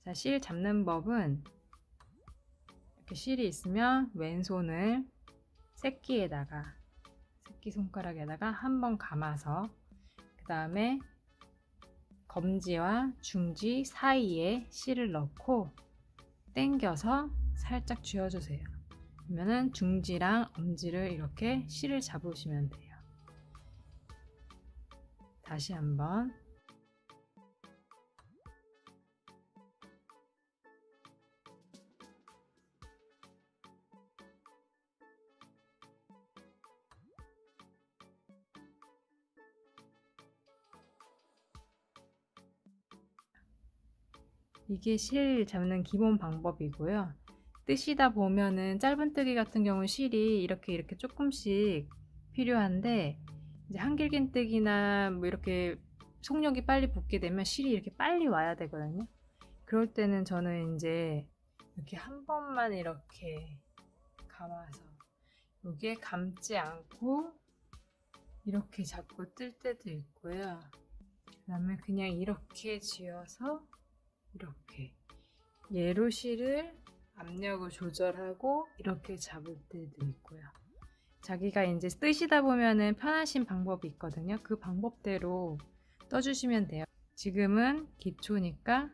자, 실 잡는 법은 이렇게 실이 있으면 왼손을 새끼손가락에다가 한번 감아서 그 다음에 검지와 중지 사이에 실을 넣고 당겨서 살짝 쥐어주세요. 그러면은 중지랑 엄지를 이렇게 실을 잡으시면 돼요. 다시 한번. 이게 실 잡는 기본 방법이고요. 뜨시다 보면은 짧은뜨기 같은 경우는 실이 이렇게 조금씩 필요한데, 이제 한길긴뜨기나 뭐 이렇게 속력이 빨리 붙게 되면 실이 이렇게 빨리 와야 되거든요. 그럴 때는 저는 이제 이렇게 한 번만 이렇게 감아서 여기에 감지 않고 이렇게 잡고 뜰 때도 있고요. 그 다음에 그냥 이렇게 쥐어서 이렇게 얘로 실을 압력을 조절하고 이렇게 잡을 때도 있고요. 자기가 이제 뜨시다 보면은 편하신 방법이 있거든요. 그 방법대로 떠주시면 돼요. 지금은 기초니까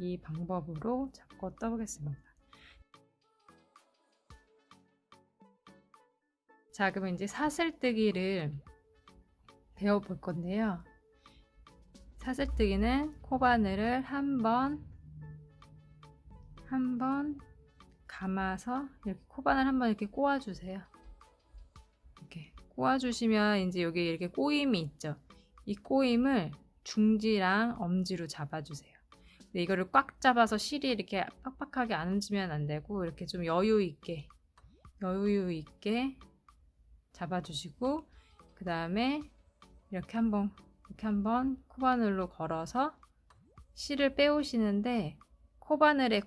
이 방법으로 잡고 떠보겠습니다. 자, 그러면 이제 사슬뜨기를 배워볼 건데요. 사슬뜨기는 코바늘을 한 번 감아서 이렇게 코바늘 한번 이렇게 꼬아주세요. 이렇게 꼬아주시면 이제 여기 이렇게 꼬임이 있죠. 이 꼬임을 중지랑 엄지로 잡아주세요. 근데 이거를 꽉 잡아서 실이 이렇게 빡빡하게 안 움직이면 안 되고 이렇게 좀 여유 있게 잡아주시고, 그 다음에 이렇게 한번 코바늘로 걸어서 실을 빼오시는데, 코바늘의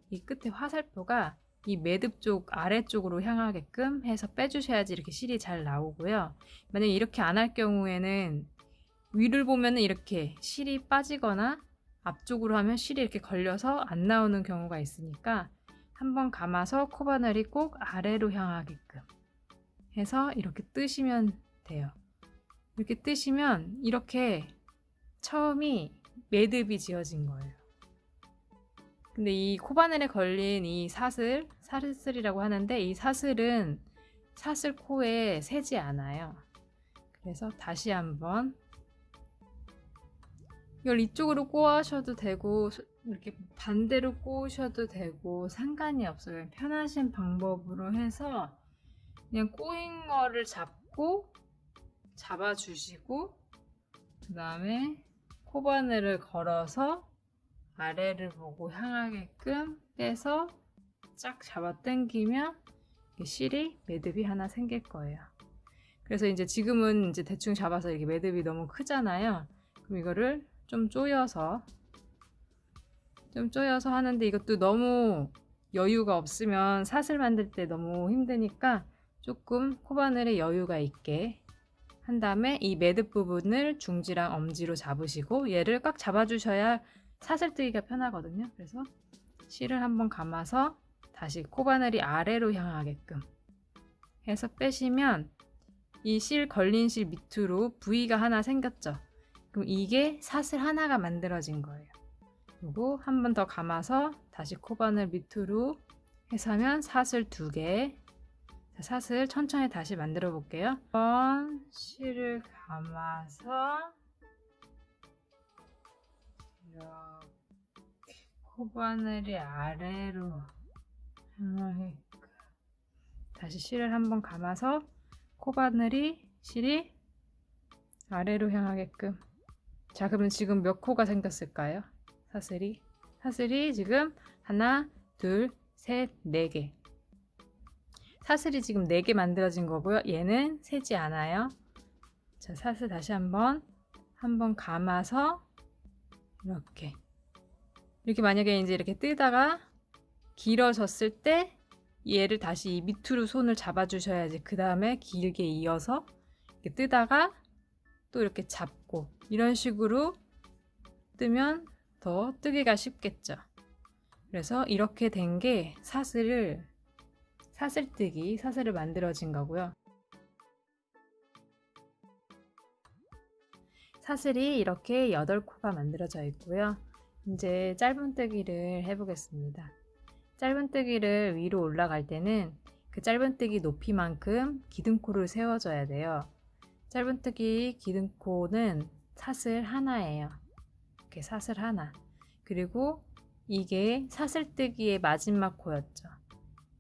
이 끝에 화살표가 이 매듭 쪽 아래쪽으로 향하게끔 해서 빼주셔야지 이렇게 실이 잘 나오고요. 만약에 이렇게 안 할 경우에는 위를 보면은 이렇게 실이 빠지거나 앞쪽으로 하면 실이 이렇게 걸려서 안 나오는 경우가 있으니까 한번 감아서 코바늘이 꼭 아래로 향하게끔 해서 이렇게 뜨시면 돼요. 이렇게 뜨시면 이렇게 처음이 매듭이 지어진 거예요. 근데 이 코바늘에 걸린 이 사슬이라고 하는데, 이 사슬은 사슬 코에 새지 않아요. 그래서 다시 한번 이걸 이쪽으로 꼬아셔도 되고 이렇게 반대로 꼬으셔도 되고 상관이 없어요. 편하신 방법으로 해서 그냥 꼬인 거를 잡아주시고, 그 다음에 코바늘을 걸어서 아래를 보고 향하게끔 빼서 쫙 잡아 당기면 실이 매듭이 하나 생길 거예요. 그래서 이제 지금은 이제 대충 잡아서 이게 매듭이 너무 크잖아요. 그럼 이거를 좀 쪼여서 하는데, 이것도 너무 여유가 없으면 사슬 만들 때 너무 힘드니까 조금 코바늘에 여유가 있게 한 다음에 이 매듭 부분을 중지랑 엄지로 잡으시고 얘를 꽉 잡아주셔야 사슬 뜨기가 편하거든요. 그래서 실을 한번 감아서 다시 코바늘이 아래로 향하게끔 해서 빼시면 이 실 걸린 실 밑으로 V가 하나 생겼죠. 그럼 이게 사슬 하나가 만들어진 거예요. 그리고 한 번 더 감아서 다시 코바늘 밑으로 해서 하면 사슬 2개. 사슬 천천히 다시 만들어 볼게요. 한번 실을 감아서 이렇게 코바늘이 아래로 향하게끔 다시 실을 한번 감아서 실이 아래로 향하게끔. 자, 그러면 지금 몇 코가 생겼을까요? 사슬이 지금 하나, 둘, 셋, 4개. 사슬이 지금 4개 만들어진 거고요. 얘는 새지 않아요. 자, 사슬 다시 한번 감아서 이렇게 만약에 이제 이렇게 뜨다가 길어졌을 때 얘를 다시 이 밑으로 손을 잡아주셔야지 그 다음에 길게 이어서 이렇게 뜨다가 또 이렇게 잡고 이런 식으로 뜨면 더 뜨기가 쉽겠죠. 그래서 이렇게 된 게 사슬을 만들어진 거고요. 사슬이 이렇게 8코가 만들어져 있고요. 이제 짧은뜨기를 해보겠습니다. 짧은뜨기를 위로 올라갈 때는 그 짧은뜨기 높이만큼 기둥코를 세워줘야 돼요. 짧은뜨기 기둥코는 사슬 하나예요. 이렇게 사슬 하나. 그리고 이게 사슬뜨기의 마지막 코였죠.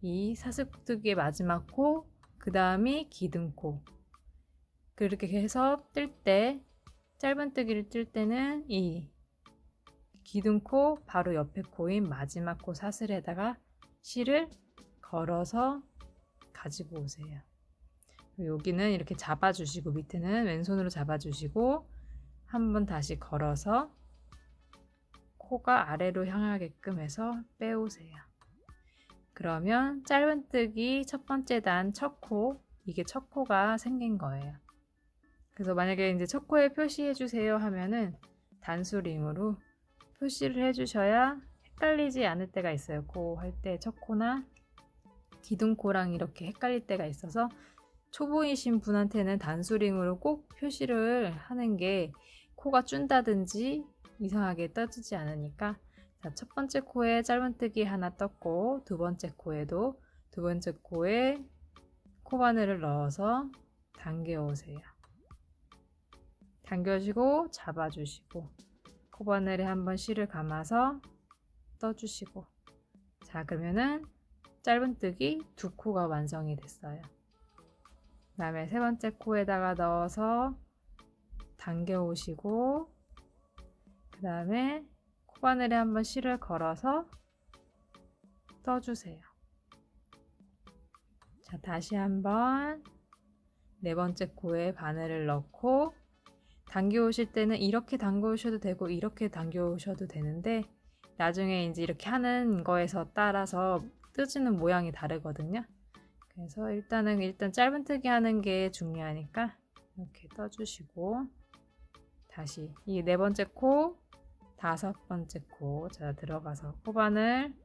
이 사슬뜨기의 마지막 코, 그 다음이 기둥코. 그렇게 해서 뜰 때, 짧은뜨기를 뜰 때는 이 기둥코 바로 옆에 코인 마지막 코 사슬에다가 실을 걸어서 가지고 오세요. 여기는 이렇게 잡아주시고 밑에는 왼손으로 잡아주시고 한번 다시 걸어서 코가 아래로 향하게끔 해서 빼오세요. 그러면 짧은뜨기 첫 번째 단 첫 코, 이게 첫 코가 생긴 거예요. 그래서 만약에 이제 첫 코에 표시해 주세요 하면은 단수링으로 표시를 해주셔야 헷갈리지 않을 때가 있어요. 코 할 때 첫 코나 기둥코랑 이렇게 헷갈릴 때가 있어서 초보이신 분한테는 단수링으로 꼭 표시를 하는 게 코가 준다든지 이상하게 떠지지 않으니까. 자, 첫 번째 코에 짧은뜨기 하나 떴고 두 번째 코에도 두 번째 코에 코바늘을 넣어서 당겨오세요. 당겨주시고 잡아주시고 코바늘에 한번 실을 감아서 떠주시고. 자, 그러면은 짧은뜨기 두 코가 완성이 됐어요. 그 다음에 세 번째 코에다가 넣어서 당겨 오시고 그 다음에 코바늘에 한번 실을 걸어서 떠주세요. 자, 다시 한번 네 번째 코에 바늘을 넣고 당겨 오실 때는 이렇게 당겨 오셔도 되고 이렇게 당겨 오셔도 되는데 나중에 이제 이렇게 하는 거에서 따라서 뜨지는 모양이 다르거든요. 그래서 일단 짧은뜨기 하는 게 중요하니까 이렇게 떠주시고 다시 이 네 번째 코, 다섯 번째 코, 자 들어가서 코바늘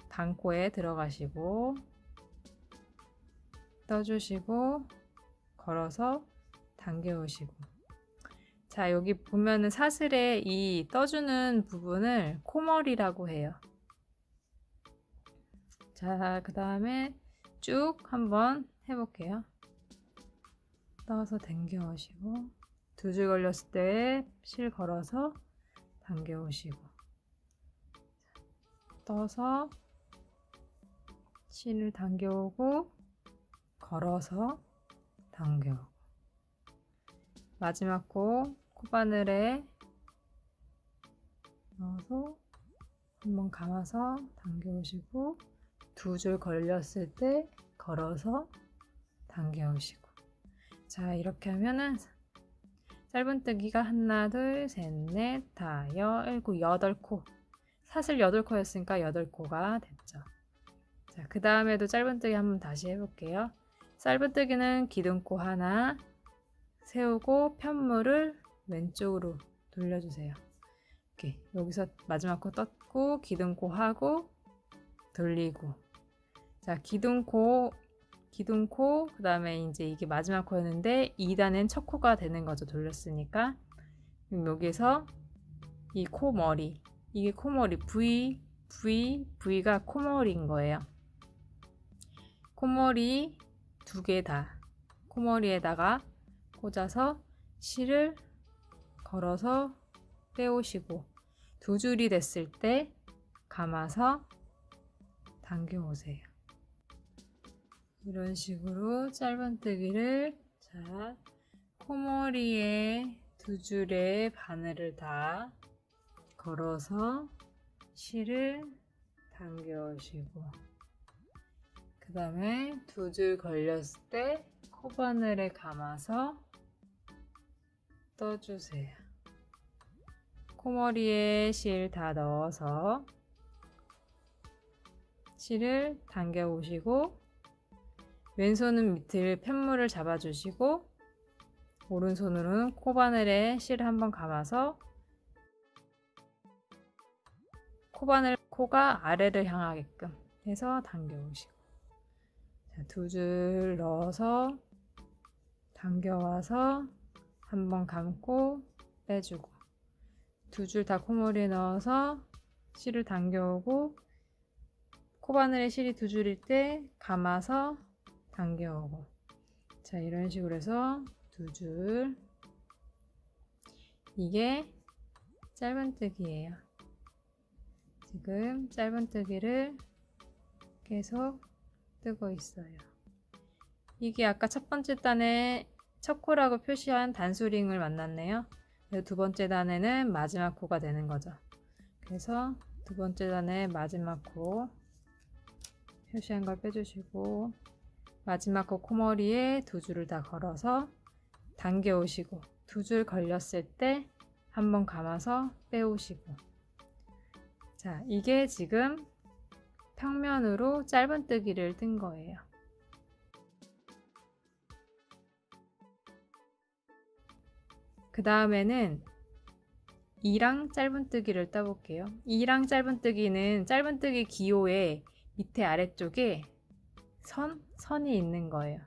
반코에 들어가시고 떠주시고 걸어서 당겨 오시고. 자, 여기 보면은 사슬에 이 떠주는 부분을 코머리라고 해요. 자, 그 다음에 쭉 한번 해볼게요. 떠서 당겨 오시고 두 줄 걸렸을 때 실 걸어서 당겨 오시고 떠서 실을 당겨 오고 걸어서 당겨 오고 마지막 코 코바늘에 넣어서 한번 감아서 당겨 오시고 두 줄 걸렸을 때 걸어서 당겨 오시고. 자, 이렇게 하면은 짧은뜨기가 하나 둘 셋 넷 다 열고 8코 사슬 8코였으니까 8코가 됐죠. 자, 그 다음에도 짧은뜨기 한번 다시 해볼게요. 짧은뜨기는 기둥코 하나 세우고 편물을 왼쪽으로 돌려주세요. 이렇게 여기서 마지막 코 떴고 기둥코 하고 돌리고. 자, 기둥코 그 다음에 이제 이게 마지막 코였는데 2단은 첫 코가 되는 거죠. 돌렸으니까. 그럼 여기서 이 코머리, 이게 코머리 V가 코머리인 거예요. 코머리 두 개 다 코머리에다가 꽂아서 실을 걸어서 빼오시고 두 줄이 됐을 때 감아서 당겨 오세요. 이런 식으로 짧은뜨기를 자 코머리에 두 줄의 바늘을 다 걸어서 실을 당겨 오시고 그 다음에 두 줄 걸렸을 때 코바늘에 감아서 떠주세요. 코머리에 실 다 넣어서 실을 당겨 오시고 왼손은 밑을 편물을 잡아주시고 오른손으로는 코바늘에 실을 한번 감아서 코가 아래를 향하게끔 해서 당겨오시고, 자, 2줄 넣어서 당겨와서 한번 감고 빼주고, 2줄 다 코머리에 넣어서 실을 당겨오고, 코바늘에 실이 2줄일 때 감아서 당겨오고, 자, 이런 식으로 해서 2줄. 이게 짧은뜨기예요. 지금 짧은뜨기를 계속 뜨고 있어요. 이게 아까 첫 번째 단에 첫 코라고 표시한 단수링을 만났네요. 두 번째 단에는 마지막 코가 되는 거죠. 그래서 두 번째 단에 마지막 코 표시한 걸 빼주시고, 마지막 코 코머리에 2줄을 다 걸어서 당겨 오시고, 2줄 걸렸을 때 한번 감아서 빼오시고, 자, 이게 지금 평면으로 짧은뜨기를 뜬 거예요. 그 다음에는 2랑 짧은뜨기를 떠볼게요. 2랑 짧은뜨기는 짧은뜨기 기호의 밑에 아래쪽에 선이 있는 거예요.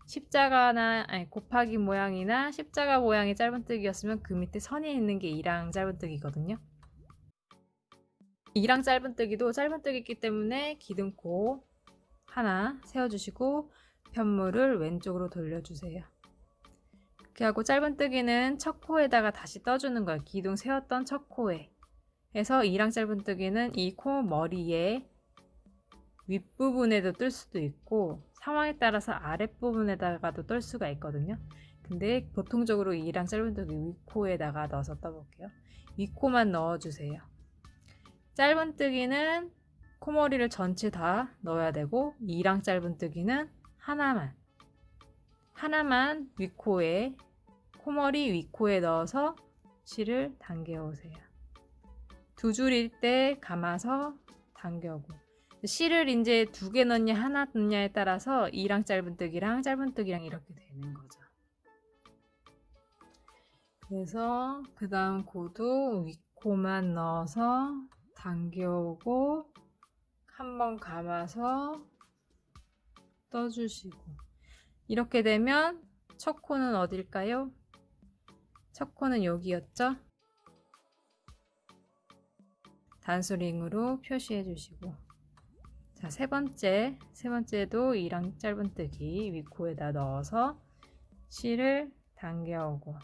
십자가나 곱하기 모양이나 십자가 모양의 짧은뜨기였으면 그 밑에 선이 있는 게 2랑 짧은뜨기거든요. 2랑 짧은뜨기도 짧은뜨기이기 때문에 기둥코 하나 세워주시고 편물을 왼쪽으로 돌려주세요. 이렇게 하고 짧은뜨기는 첫 코에다가 다시 떠주는 거예요. 기둥 세웠던 첫 코에. 해서 2랑 짧은뜨기는 이 코 머리에 윗부분에도 뜰 수도 있고 상황에 따라서 아랫부분에다가도 뜰 수가 있거든요. 근데 보통적으로 2랑 짧은뜨기 윗코에다가 넣어서 떠볼게요. 윗코만 넣어주세요. 짧은뜨기는 코머리를 전체 다 넣어야 되고 2랑 짧은뜨기는 하나만 윗코에 코머리 윗코에 넣어서 실을 당겨오세요. 2줄일 때 감아서 당겨오고, 실을 이제 2개 넣냐 하나 넣냐에 따라서 2랑 짧은뜨기랑 짧은뜨기랑 이렇게 되는 거죠. 그래서 그 다음 코도 윗코만 넣어서 당겨오고 한번 감아서 떠주시고, 이렇게 되면 첫 코는 어딜까요? 첫 코는 여기였죠? 단수링으로 표시해 주시고, 자, 세 번째도 2랑 짧은뜨기 윗코에다 넣어서 실을 당겨오고,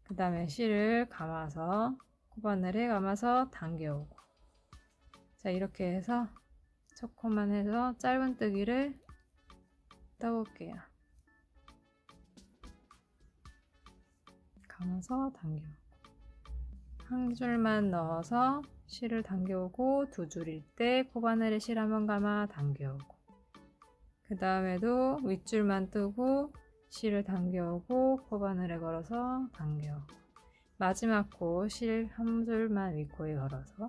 그 다음에 실을 감아서 코바늘에 감아서 당겨오고, 자, 이렇게 해서 첫 코만 해서 짧은뜨기를 떠볼게요. 감아서 당겨오고, 한 줄만 넣어서 실을 당겨오고, 2줄일 때 코바늘에 실 한번 감아 당겨오고, 그 다음에도 윗줄만 뜨고 실을 당겨오고 코바늘에 걸어서 당겨오고, 마지막 코 실 한 줄만 윗코에 걸어서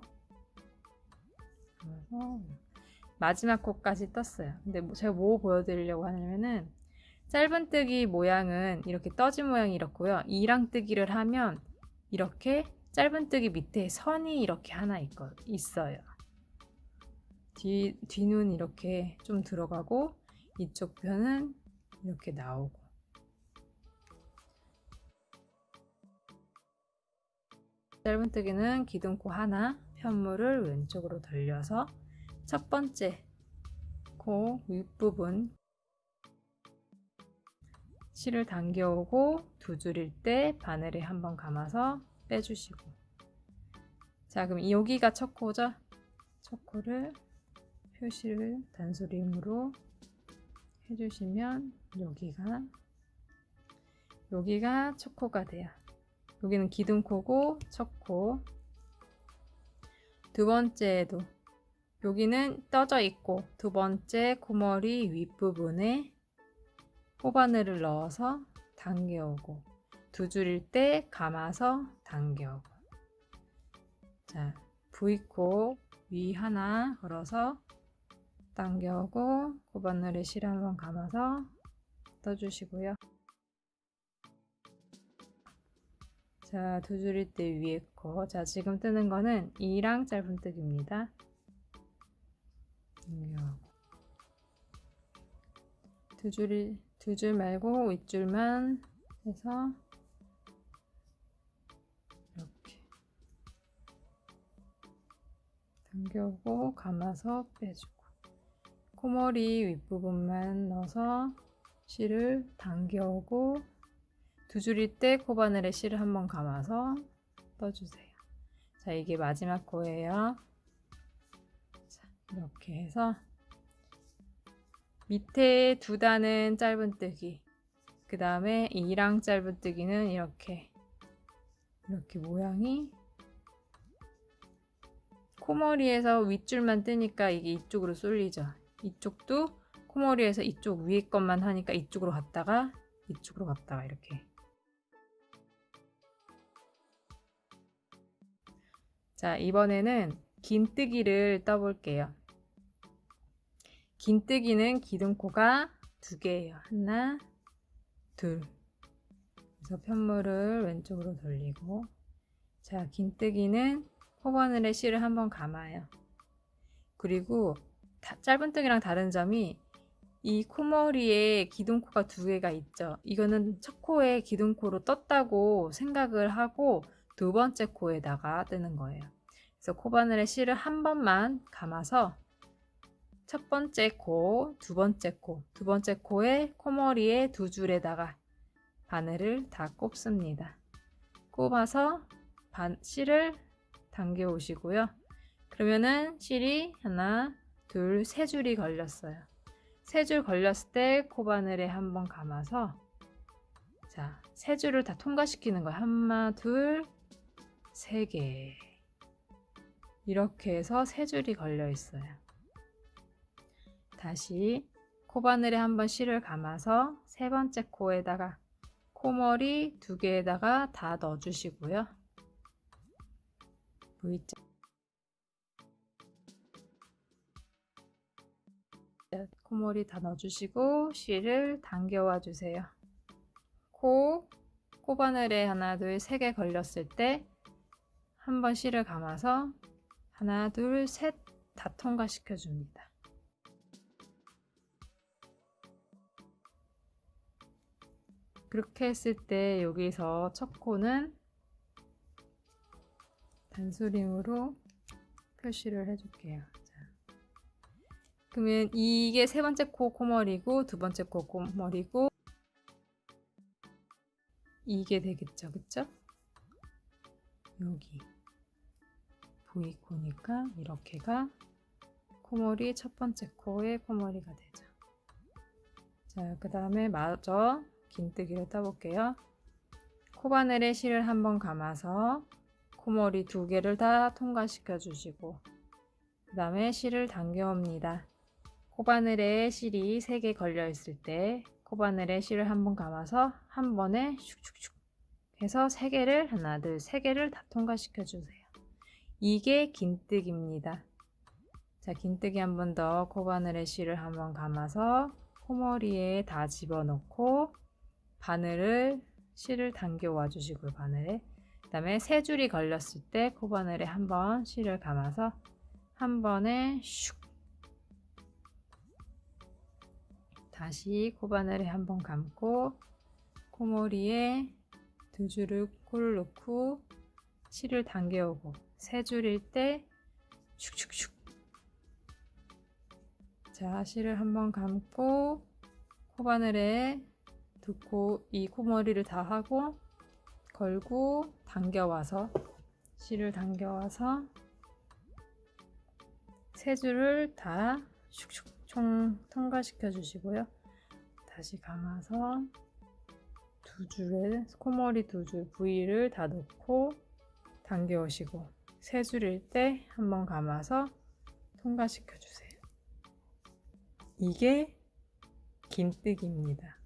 마지막 코까지 떴어요. 근데 제가 뭐 보여드리려고 하냐면은 짧은뜨기 모양은 이렇게 떠진 모양이 이렇고요. 2랑 뜨기를 하면 이렇게 짧은뜨기 밑에 선이 이렇게 하나 있어요. 뒤는 이렇게 좀 들어가고 이쪽 편은 이렇게 나오고, 짧은뜨기는 기둥코 하나 편물을 왼쪽으로 돌려서 첫 번째 코 윗부분 실을 당겨오고 2줄일 때 바늘에 한번 감아서 빼주시고, 자, 그럼 여기가 첫 코죠? 첫 코를 표시를 단수림으로 해주시면 여기가 첫 코가 돼요. 여기는 기둥코고 첫 코. 두 번째도 여기는 떠져 있고 두 번째 코머리 윗부분에 코바늘을 넣어서 당겨오고 2줄일 때 감아서 당겨오고, 자, V코 위 하나 걸어서 당겨오고 코바늘에 실 한번 감아서 떠주시고요. 자, 두 줄일 때 위에 거. 자, 지금 뜨는 거는 이랑 짧은뜨기입니다. 두 줄 말고 윗줄만 해서 이렇게 당겨오고 감아서 빼주고, 코머리 윗부분만 넣어서 실을 당겨오고, 두 줄일 때 코바늘에 실을 한번 감아서 떠주세요. 자, 이게 마지막 코예요. 자, 이렇게 해서 밑에 두 단은 짧은뜨기, 그 다음에 이랑 짧은뜨기는 이렇게 모양이 코머리에서 윗줄만 뜨니까 이게 이쪽으로 쏠리죠. 이쪽도 코머리에서 이쪽 위에 것만 하니까 이쪽으로 갔다가 이쪽으로 갔다가 이렇게. 자, 이번에는 긴뜨기를 떠볼게요. 긴뜨기는 기둥코가 두 개예요. 하나, 둘. 그래서 편물을 왼쪽으로 돌리고, 자, 긴뜨기는 코바늘에 실을 한번 감아요. 그리고 짧은뜨기랑 다른 점이 이 코머리에 기둥코가 두 개가 있죠. 이거는 첫 코에 기둥코로 떴다고 생각을 하고 두 번째 코에다가 뜨는 거예요. 그래서 코바늘에 실을 한 번만 감아서 첫 번째 코, 두 번째 코에 코머리에 두 줄에다가 바늘을 다 꼽습니다. 꼽아서 실을 당겨 오시고요. 그러면은 실이 하나, 둘, 세 줄이 걸렸어요. 세 줄 걸렸을 때 코바늘에 한번 감아서, 자, 세 줄을 다 통과시키는 거예요. 하나, 둘, 세 개. 이렇게 해서 세 줄이 걸려 있어요. 다시 코바늘에 한번 실을 감아서 세 번째 코에다가 코머리 두 개에다가 다 넣어주시고요. V자. 코머리 다 넣어주시고 실을 당겨와 주세요. 코바늘에 하나, 둘, 세 개 걸렸을 때 한번 실을 감아서 하나, 둘, 셋 다 통과시켜 줍니다. 그렇게 했을 때 여기서 첫 코는 단수림으로 표시를 해줄게요. 자, 그러면 이게 세 번째 코 코머리고 두 번째 코 코머리고 이게 되겠죠, 그쵸? 여기 V코니까 이렇게가 코머리 첫 번째 코의 코머리가 되죠. 자, 그 다음에 마저 긴뜨기를 떠볼게요. 코바늘에 실을 한번 감아서 코머리 두 개를 다 통과시켜 주시고, 그 다음에 실을 당겨옵니다. 코바늘에 실이 3개 걸려 있을 때 코바늘에 실을 한번 감아서 한 번에 슉슉슉 해서 3개를 하나, 둘, 3개를 다 통과시켜 주세요. 이게 긴뜨기입니다. 자, 긴뜨기 한 번 더 코바늘에 실을 한번 감아서 코머리에 다 집어넣고 실을 당겨 와 주시고요. 바늘에. 그 다음에 세 줄이 걸렸을 때 코바늘에 한번 실을 감아서 한 번에 슉. 다시 코바늘에 한번 감고 코머리에 두 줄을 코를 넣고 실을 당겨오고 세 줄일 때 슉슉슉. 자, 실을 한번 감고 코바늘에 이 코머리를 다 하고 걸고 당겨와서 실을 당겨와서 세 줄을 다 슉슉 총 통과시켜 주시고요. 다시 감아서 두 줄에 코머리 두 줄 V를 다 넣고 당겨 오시고 세 줄일 때 한번 감아서 통과시켜 주세요. 이게 긴뜨기입니다.